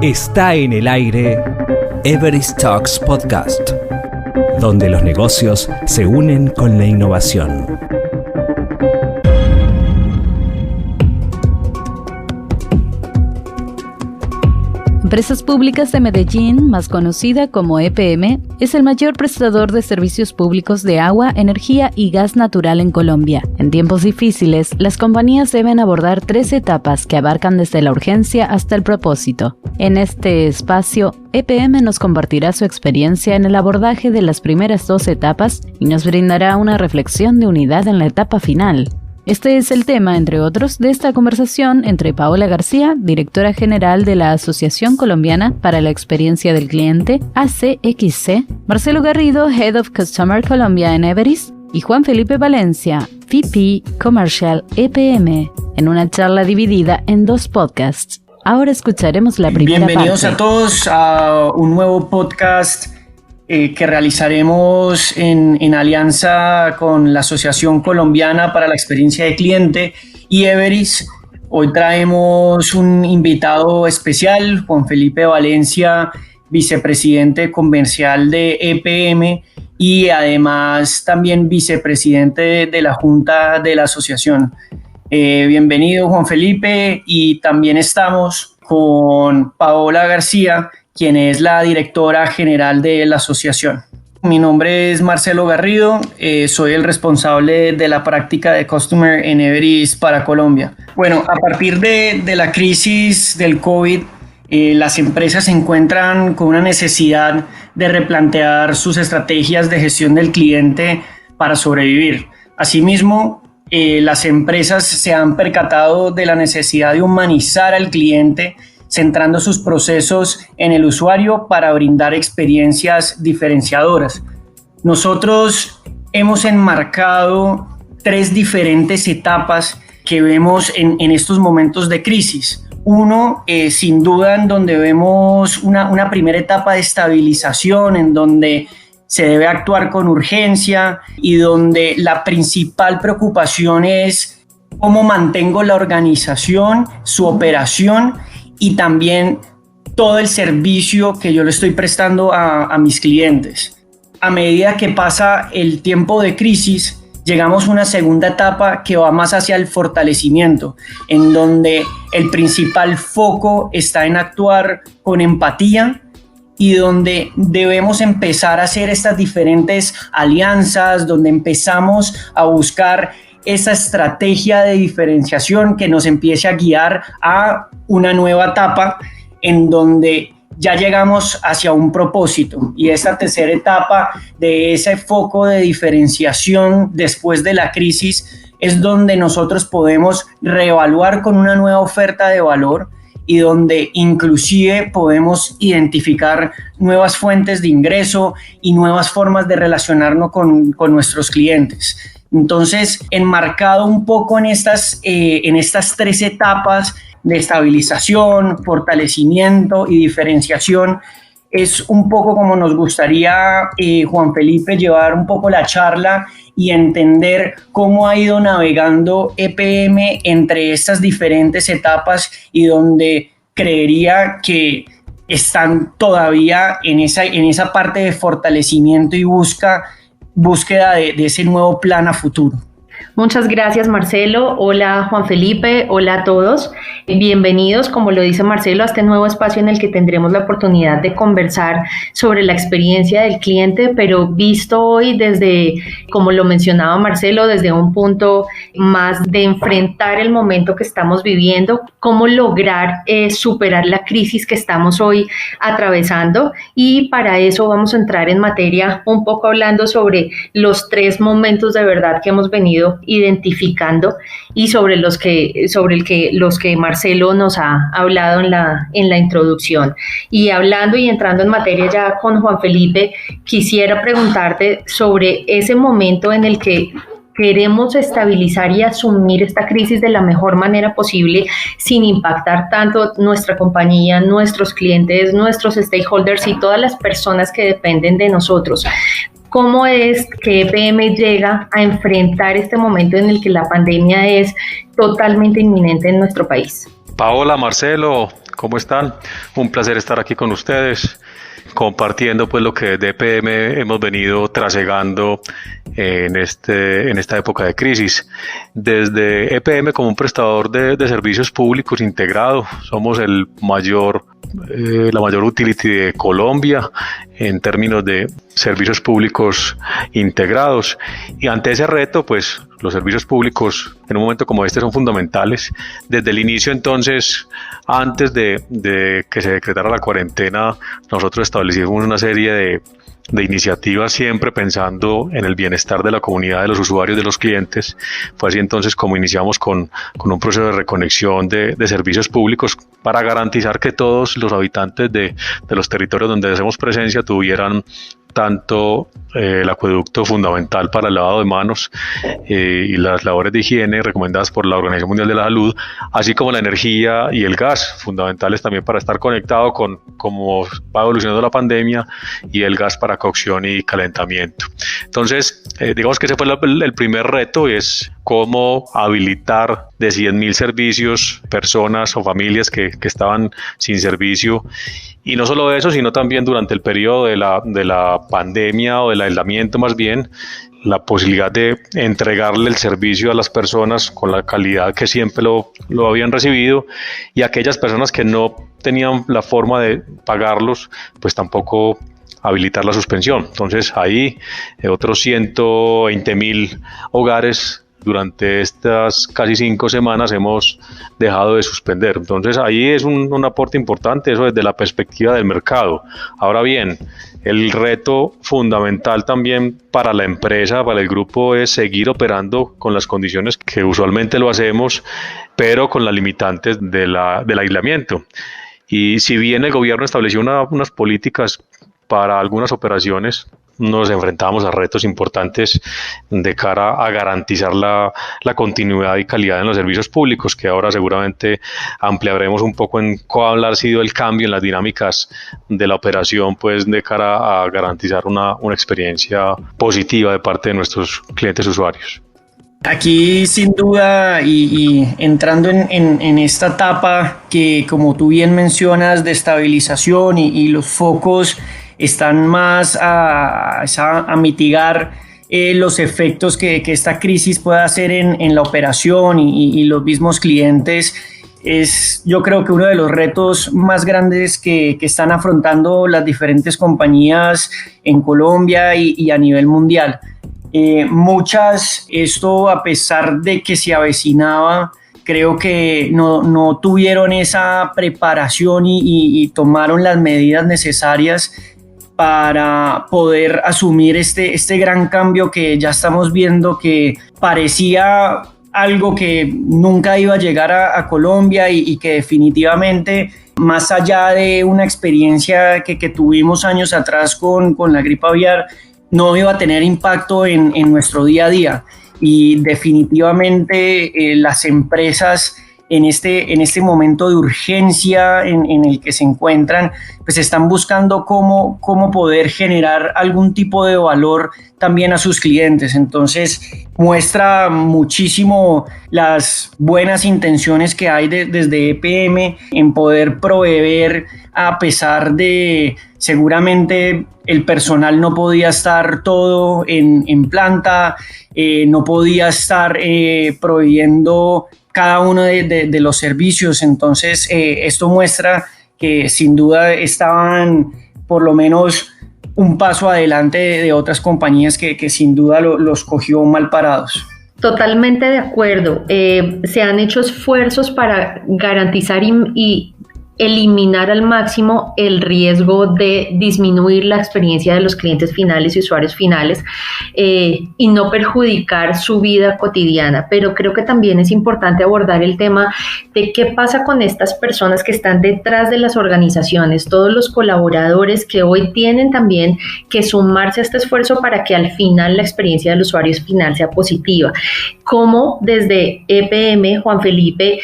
Está en el aire Everest Talks Podcast, donde los negocios se unen con la innovación. Empresas Públicas de Medellín, más conocida como EPM, es el mayor prestador de servicios públicos de agua, energía y gas natural en Colombia. En tiempos difíciles, las compañías deben abordar 3 etapas que abarcan desde la urgencia hasta el propósito. En este espacio, EPM nos compartirá su experiencia en el abordaje de las primeras 2 etapas y nos brindará una reflexión de unidad en la etapa final. Este es el tema, entre otros, de esta conversación entre Paola García, directora general de la Asociación Colombiana para la Experiencia del Cliente, ACXC, Marcelo Garrido, Head of Customer Colombia en Everest, y Juan Felipe Valencia, VP Commercial EPM, en una charla dividida en 2 podcasts. Ahora escucharemos la primera parte. Bienvenidos a todos a un nuevo podcast que realizaremos en alianza con la Asociación Colombiana para la Experiencia de Cliente y Everest. Hoy traemos un invitado especial, Juan Felipe Valencia, vicepresidente comercial de EPM y además también vicepresidente de la Junta de la Asociación. Bienvenido, Juan Felipe, y también estamos con Paola García, quien es la directora general de la asociación. Mi nombre es Marcelo Garrido, soy el responsable de la práctica de Customer en Everest para Colombia. Bueno, a partir de la crisis del COVID, las empresas se encuentran con una necesidad de replantear sus estrategias de gestión del cliente para sobrevivir. Asimismo, las empresas se han percatado de la necesidad de humanizar al cliente, centrando sus procesos en el usuario para brindar experiencias diferenciadoras. Nosotros hemos enmarcado 3 diferentes etapas que vemos en estos momentos de crisis. Uno, sin duda, en donde vemos una primera etapa de estabilización, en donde se debe actuar con urgencia y donde la principal preocupación es cómo mantengo la organización, su operación y también todo el servicio que yo le estoy prestando a mis clientes. A medida que pasa el tiempo de crisis, llegamos a una segunda etapa que va más hacia el fortalecimiento, en donde el principal foco está en actuar con empatía y donde debemos empezar a hacer estas diferentes alianzas, donde empezamos a buscar esa estrategia de diferenciación que nos empiece a guiar a una nueva etapa en donde ya llegamos hacia un propósito. Y esta tercera etapa de ese foco de diferenciación después de la crisis es donde nosotros podemos reevaluar con una nueva oferta de valor y donde inclusive podemos identificar nuevas fuentes de ingreso y nuevas formas de relacionarnos con nuestros clientes. Entonces, enmarcado un poco en estas 3 etapas de estabilización, fortalecimiento y diferenciación, es un poco como nos gustaría, Juan Felipe, llevar un poco la charla y entender cómo ha ido navegando EPM entre estas diferentes etapas y donde creería que están todavía en esa parte de fortalecimiento y búsqueda de ese nuevo plan a futuro. Muchas gracias, Marcelo. Hola, Juan Felipe. Hola a todos. Bienvenidos, como lo dice Marcelo, a este nuevo espacio en el que tendremos la oportunidad de conversar sobre la experiencia del cliente, pero visto hoy desde, como lo mencionaba Marcelo, desde un punto más de enfrentar el momento que estamos viviendo, cómo lograr superar la crisis que estamos hoy atravesando. Y para eso vamos a entrar en materia un poco hablando sobre los 3 momentos de verdad que hemos venido identificando y sobre los que Marcelo nos ha hablado en la introducción. Y hablando y entrando en materia ya con Juan Felipe, quisiera preguntarte sobre ese momento en el que queremos estabilizar y asumir esta crisis de la mejor manera posible sin impactar tanto nuestra compañía, nuestros clientes, nuestros stakeholders y todas las personas que dependen de nosotros. ¿Cómo es que EPM llega a enfrentar este momento en el que la pandemia es totalmente inminente en nuestro país? Paola, Marcelo, ¿Cómo están? Un placer estar aquí con ustedes, compartiendo pues lo que desde EPM hemos venido trasegando en esta época de crisis. Desde EPM, como un prestador de servicios públicos integrado, somos la mayor utility de Colombia en términos de servicios públicos integrados, y ante ese reto pues los servicios públicos en un momento como este son fundamentales. Desde el inicio, entonces, antes de que se decretara la cuarentena, nosotros establecimos una serie de iniciativas siempre pensando en el bienestar de la comunidad, de los usuarios, de los clientes. Fue así entonces como iniciamos con un proceso de reconexión de servicios públicos para garantizar que todos los habitantes de los territorios donde hacemos presencia tuvieran tanto el acueducto fundamental para el lavado de manos y las labores de higiene recomendadas por la Organización Mundial de la Salud, así como la energía y el gas, fundamentales también para estar conectado con cómo va evolucionando la pandemia, y el gas para cocción y calentamiento. Entonces, digamos que ese fue el primer reto, es cómo habilitar de 100.000 servicios personas o familias que estaban sin servicio. Y no solo eso, sino también durante el periodo de la pandemia o del aislamiento más bien, la posibilidad de entregarle el servicio a las personas con la calidad que siempre lo habían recibido, y aquellas personas que no tenían la forma de pagarlos, pues tampoco habilitar la suspensión. Entonces ahí otros 120.000 hogares durante estas casi 5 semanas hemos dejado de suspender. Entonces ahí es un aporte importante, eso desde la perspectiva del mercado. Ahora bien, el reto fundamental también para la empresa, para el grupo, es seguir operando con las condiciones que usualmente lo hacemos, pero con las limitantes del aislamiento. Y si bien el gobierno estableció unas políticas para algunas operaciones, nos enfrentamos a retos importantes de cara a garantizar la continuidad y calidad en los servicios públicos, que ahora seguramente ampliaremos un poco en cuál ha sido el cambio en las dinámicas de la operación, pues de cara a garantizar una experiencia positiva de parte de nuestros clientes usuarios. Aquí sin duda y entrando en esta etapa que, como tú bien mencionas, de estabilización y los focos están más a mitigar los efectos que esta crisis pueda hacer en la operación y los mismos clientes, es yo creo que uno de los retos más grandes que están afrontando las diferentes compañías en Colombia y a nivel mundial. Esto a pesar de que se avecinaba, creo que no tuvieron esa preparación y tomaron las medidas necesarias para poder asumir este gran cambio que ya estamos viendo, que parecía algo que nunca iba a llegar a Colombia y que definitivamente, más allá de una experiencia que tuvimos años atrás con la gripe aviar, no iba a tener impacto en nuestro día a día. Y definitivamente las empresas en este momento de urgencia en el que se encuentran, pues están buscando cómo poder generar algún tipo de valor también a sus clientes. Entonces muestra muchísimo las buenas intenciones que hay desde EPM en poder proveer, a pesar de seguramente el personal no podía estar todo en planta, no podía estar proveyendo cada uno de los servicios. Entonces esto muestra que sin duda estaban por lo menos un paso adelante de otras compañías que sin duda los cogió mal parados. Totalmente de acuerdo. Se han hecho esfuerzos para garantizar y eliminar al máximo el riesgo de disminuir la experiencia de los clientes finales y usuarios finales y no perjudicar su vida cotidiana. Pero creo que también es importante abordar el tema de qué pasa con estas personas que están detrás de las organizaciones, todos los colaboradores que hoy tienen también que sumarse a este esfuerzo para que al final la experiencia del usuario final sea positiva. ¿Cómo desde EPM, Juan Felipe,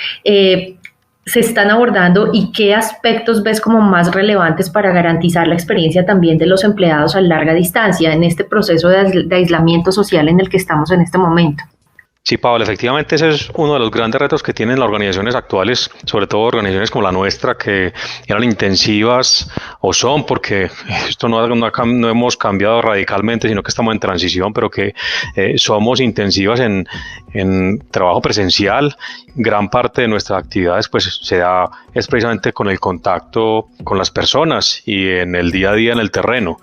se están abordando y qué aspectos ves como más relevantes para garantizar la experiencia también de los empleados a larga distancia en este proceso de aislamiento social en el que estamos en este momento? Sí, Pablo, efectivamente ese es uno de los grandes retos que tienen las organizaciones actuales, sobre todo organizaciones como la nuestra, que eran intensivas o son, porque esto no hemos cambiado radicalmente, sino que estamos en transición, pero que somos intensivas en trabajo presencial. Gran parte de nuestras actividades pues se da es precisamente con el contacto con las personas y en el día a día en el terreno.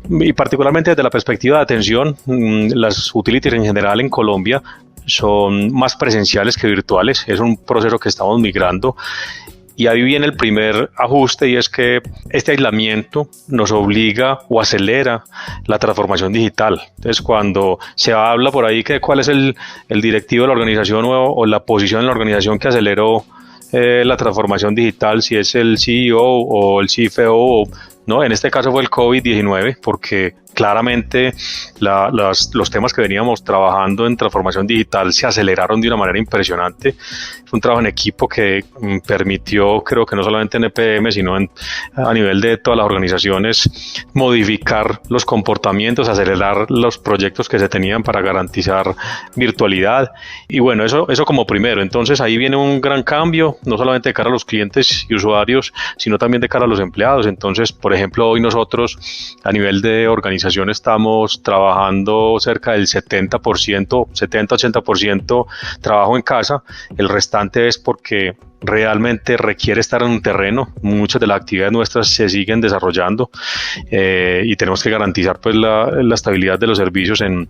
Y particularmente desde la perspectiva de atención, las utilities en general en Colombia son más presenciales que virtuales. Es un proceso que estamos migrando. Y ahí viene el primer ajuste, y es que este aislamiento nos obliga o acelera la transformación digital. Entonces, cuando se habla por ahí que cuál es el directivo de la organización o la posición en la organización que aceleró la transformación digital, si es el CEO o el CFO, ¿no? En este caso fue el COVID-19, porque claramente los temas que veníamos trabajando en transformación digital se aceleraron de una manera impresionante. Fue un trabajo en equipo que permitió, creo que no solamente en EPM, sino a nivel de todas las organizaciones, modificar los comportamientos, acelerar los proyectos que se tenían para garantizar virtualidad. Y bueno, eso como primero. Entonces ahí viene un gran cambio, no solamente de cara a los clientes y usuarios, sino también de cara a los empleados. Entonces, por ejemplo, hoy nosotros a nivel de organización estamos trabajando cerca del 70-80% trabajo en casa. El restante es porque realmente requiere estar en un terreno. Muchas de las actividades nuestras se siguen desarrollando y tenemos que garantizar pues la estabilidad de los servicios en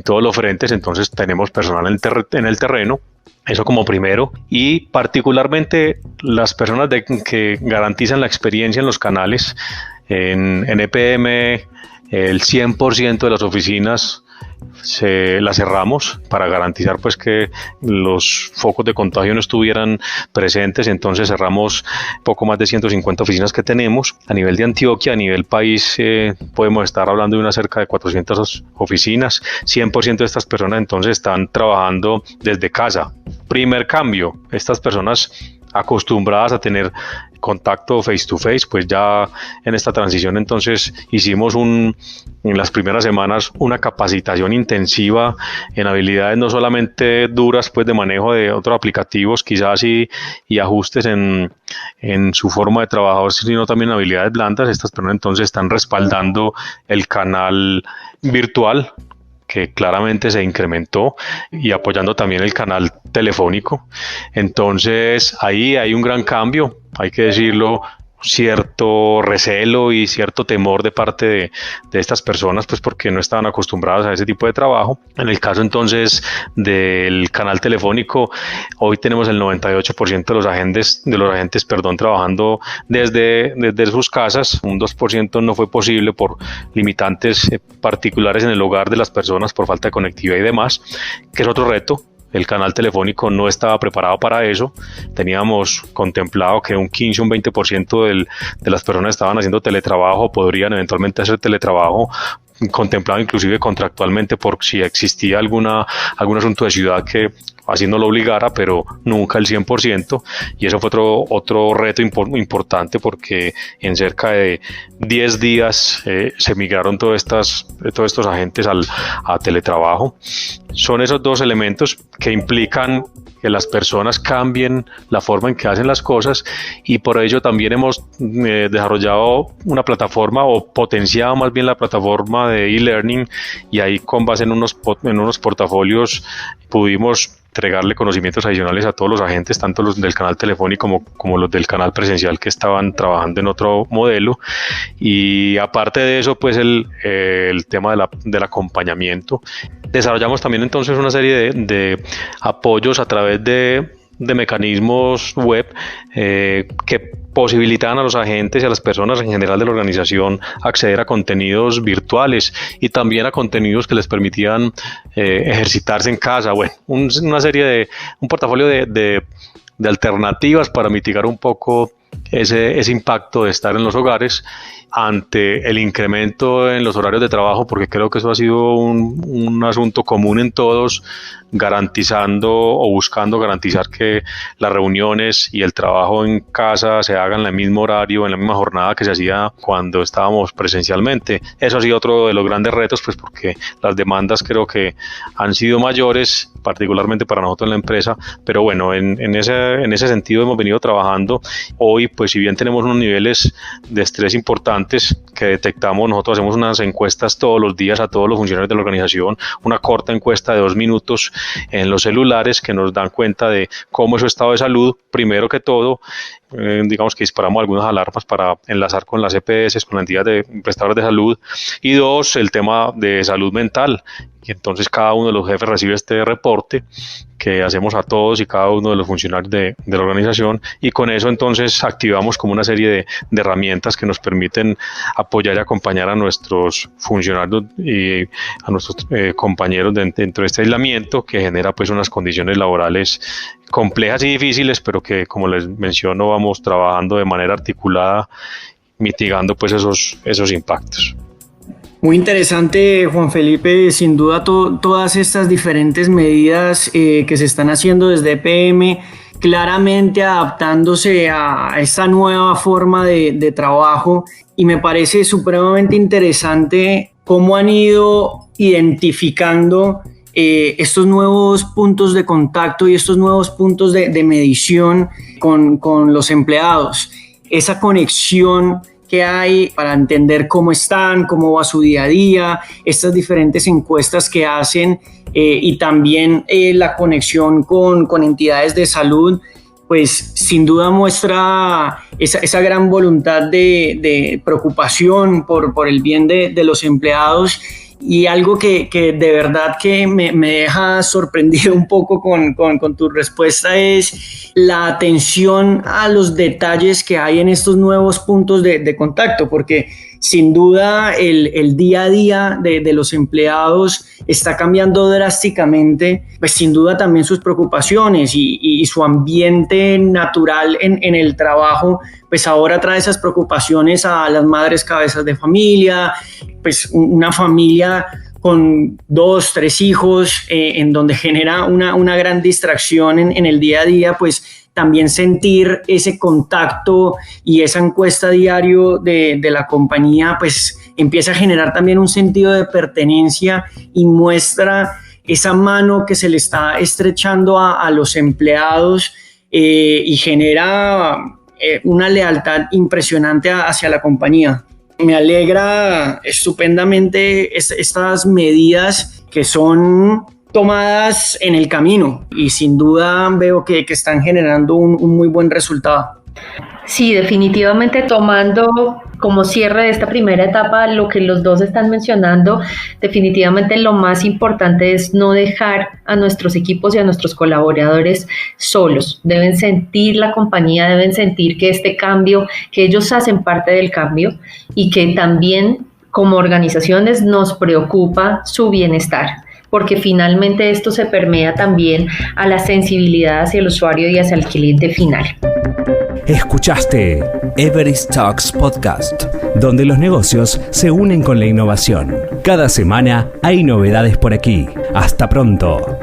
todos los frentes. Entonces tenemos personal en el terreno. Eso como primero, y particularmente las personas que garantizan la experiencia en los canales. En EPM el 100% de las oficinas las cerramos para garantizar pues que los focos de contagio no estuvieran presentes. Entonces cerramos poco más de 150 oficinas que tenemos. A nivel de Antioquia, a nivel país, podemos estar hablando de una cerca de 400 oficinas. 100% de estas personas entonces están trabajando desde casa. Primer cambio, estas personas acostumbradas a tener contacto face to face, pues ya en esta transición entonces hicimos en las primeras semanas una capacitación intensiva en habilidades no solamente duras pues de manejo de otros aplicativos quizás y ajustes en su forma de trabajar, sino también en habilidades blandas. Estas personas entonces están respaldando el canal virtual, que claramente se incrementó, y apoyando también el canal telefónico. Entonces ahí hay un gran cambio, hay que decirlo, cierto recelo y cierto temor de parte de estas personas, pues porque no estaban acostumbradas a ese tipo de trabajo. En el caso entonces del canal telefónico, hoy tenemos el 98% de los agentes trabajando desde sus casas. Un 2% no fue posible por limitantes particulares en el hogar de las personas, por falta de conectividad y demás, que es otro reto. El canal telefónico no estaba preparado para eso. Teníamos contemplado que un 15 o un 20% de las personas estaban haciendo teletrabajo, podrían eventualmente hacer teletrabajo, contemplado inclusive contractualmente por si existía algún asunto de ciudad que así no lo obligara, pero nunca el 100%, y eso fue otro reto importante, porque en cerca de 10 días se migraron todos estos agentes a teletrabajo. Son esos dos elementos que implican que las personas cambien la forma en que hacen las cosas, y por ello también hemos desarrollado una plataforma, o potenciado más bien la plataforma de e-learning, y ahí con base en unos portafolios pudimos entregarle conocimientos adicionales a todos los agentes, tanto los del canal telefónico como los del canal presencial que estaban trabajando en otro modelo. Y aparte de eso, pues el tema del acompañamiento. Desarrollamos también entonces una serie de apoyos a través de mecanismos web que posibilitaban a los agentes y a las personas en general de la organización acceder a contenidos virtuales y también a contenidos que les permitían ejercitarse en casa. Bueno, un portafolio de alternativas para mitigar un poco ese impacto de estar en los hogares ante el incremento en los horarios de trabajo, porque creo que eso ha sido un asunto común en todos, garantizando o buscando garantizar que las reuniones y el trabajo en casa se hagan en el mismo horario, en la misma jornada que se hacía cuando estábamos presencialmente. Eso ha sido otro de los grandes retos, pues porque las demandas creo que han sido mayores, particularmente para nosotros en la empresa, pero bueno, en ese sentido hemos venido trabajando. Hoy, pues si bien tenemos unos niveles de estrés importantes que detectamos, nosotros hacemos unas encuestas todos los días a todos los funcionarios de la organización, una corta encuesta de 2 minutos en los celulares que nos dan cuenta de cómo es su estado de salud. Primero que todo, digamos que disparamos algunas alarmas para enlazar con las EPS, con la entidad de prestadores de salud, y 2, el tema de salud mental. Y entonces cada uno de los jefes recibe este reporte que hacemos a todos y cada uno de los funcionarios de la organización, y con eso entonces activamos como una serie de herramientas que nos permiten apoyar y acompañar a nuestros funcionarios y a nuestros compañeros dentro de este aislamiento, que genera pues unas condiciones laborales complejas y difíciles, pero que, como les menciono, vamos trabajando de manera articulada, mitigando pues esos impactos. Muy interesante, Juan Felipe. Sin duda todas estas diferentes medidas que se están haciendo desde EPM, claramente adaptándose a esta nueva forma de trabajo, y me parece supremamente interesante cómo han ido identificando estos nuevos puntos de contacto y estos nuevos puntos de medición con los empleados. Esa conexión que hay para entender cómo están, cómo va su día a día, estas diferentes encuestas que hacen y también la conexión con entidades de salud, pues sin duda muestra esa gran voluntad de preocupación por el bien de los empleados. Y algo que de verdad que me deja sorprendido un poco con tu respuesta es la atención a los detalles que hay en estos nuevos puntos de contacto, porque sin duda el día a día de los empleados está cambiando drásticamente, pues sin duda también sus preocupaciones y su ambiente natural en el trabajo, pues ahora trae esas preocupaciones a las madres cabezas de familia, pues una familia con 2, 3 hijos, en donde genera una gran distracción en el día a día, pues también sentir ese contacto y esa encuesta diario de la compañía, pues empieza a generar también un sentido de pertenencia y muestra esa mano que se le está estrechando a los empleados y genera una lealtad impresionante hacia la compañía. Me alegra estupendamente estas medidas que son tomadas en el camino y sin duda veo que están generando un muy buen resultado. Sí, definitivamente, tomando como cierre de esta primera etapa lo que los dos están mencionando, definitivamente lo más importante es no dejar a nuestros equipos y a nuestros colaboradores solos. Deben sentir la compañía, deben sentir que este cambio, que ellos hacen parte del cambio y que también como organizaciones nos preocupa su bienestar, porque finalmente esto se permea también a la sensibilidad hacia el usuario y hacia el cliente final. Escuchaste Everest Talks Podcast, donde los negocios se unen con la innovación. Cada semana hay novedades por aquí. Hasta pronto.